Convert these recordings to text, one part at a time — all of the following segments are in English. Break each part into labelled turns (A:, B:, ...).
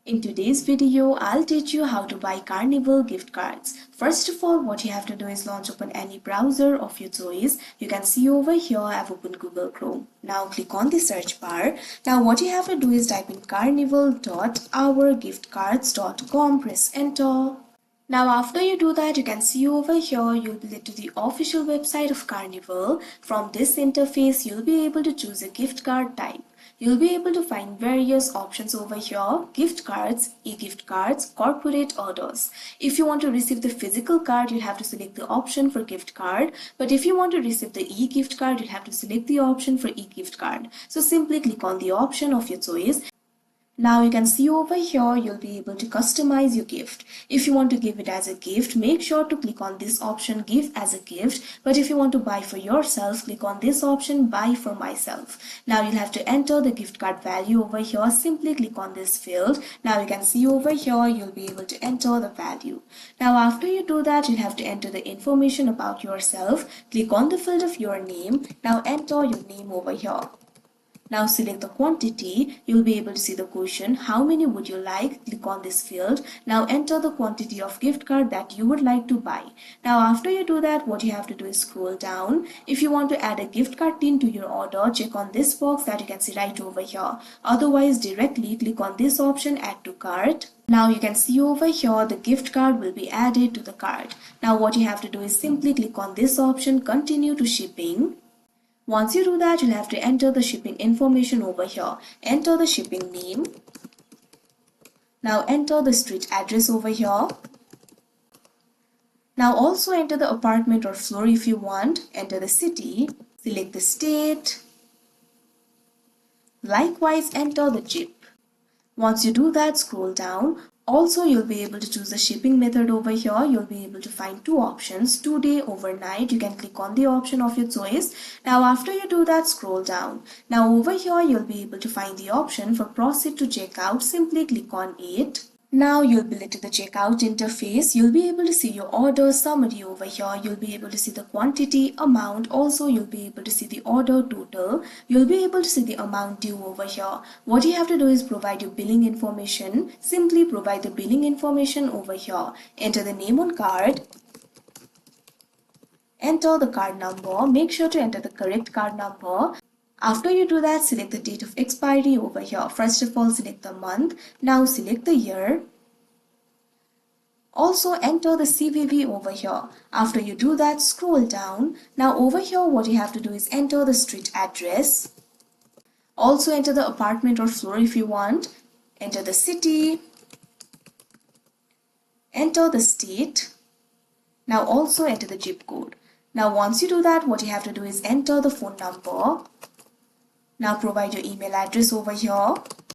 A: In today's video, I'll teach you how to buy Carnival gift cards. First of all, what you have to do is launch open any browser of your choice. You can see over here I've opened Google Chrome. Now click on the search bar. Now what you have to do is type in carnival.ourgiftcards.com. Press enter. Now after you do that, you can see over here you'll be led to the official website of Carnival. From this interface, you'll be able to choose a gift card type. You'll be able to find various options over here: gift cards, e-gift cards, corporate orders. If you want to receive the physical card, you'll have to select the option for gift card. But if you want to receive the e-gift card, you'll have to select the option for e-gift card. So simply click on the option of your choice. Now you can see over here you'll be able to customize your gift. If you want to give it as a gift, make sure to click on this option, give as a gift. But if you want to buy for yourself, click on this option, buy for myself. Now you'll have to enter the gift card value over here. Simply click on this field. Now you can see over here you'll be able to enter the value. Now after you do that, you'll have to enter the information about yourself. Click on the field of your name. Now enter your name over here. Now select the quantity. You'll be able to see the question, how many would you like? Click on this field. Now enter the quantity of gift card that you would like to buy. Now after you do that, what you have to do is scroll down. If you want to add a gift card tin to your order, check on this box that you can see right over here. Otherwise, directly click on this option, add to cart. Now you can see over here the gift card will be added to the cart. Now what you have to do is simply click on this option, continue to shipping. Once you do that, you'll have to enter the shipping information over here. Enter the shipping name. Now enter the street address over here. Now also enter the apartment or floor if you want. Enter the city. Select the state. Likewise, enter the zip. Once you do that, scroll down. Also, you'll be able to choose the shipping method over here. You'll be able to find two options, 2-day, overnight. You can click on the option of your choice. Now after you do that, scroll down. Now over here, you'll be able to find the option for proceed to checkout. Simply click on it. Now you'll be led to the checkout interface. You'll be able to see your order summary over here. You'll be able to see the quantity, amount. Also, you'll be able to see the order total. You'll be able to see the amount due over here. What you have to do is provide your billing information. Simply provide the billing information over here. Enter the name on card. Enter the card number. Make sure to enter the correct card number. After you do that, select the date of expiry over here. First of all, select the month. Now select the year. Also enter the CVV over here. After you do that, scroll down. Now over here, what you have to do is enter the street address. Also enter the apartment or floor if you want. Enter the city. Enter the state. Now also enter the zip code. Now once you do that, what you have to do is enter the phone number. Now provide your email address over here.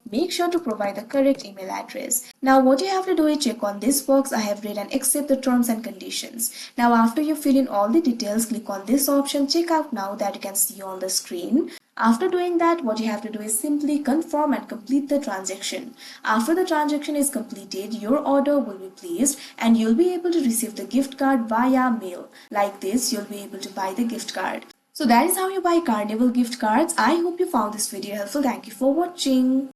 A: Make sure to provide the correct email address. Now what you have to do is check on this box, I have read and accept the terms and conditions. Now after you fill in all the details, click on this option, check out now, that you can see on the screen. After doing that, what you have to do is simply confirm and complete the transaction. After the transaction is completed, your order will be placed and you'll be able to receive the gift card via mail. Like this, you'll be able to buy the gift card. So that is how you buy Carnival gift cards. I hope you found this video helpful. Thank you for watching.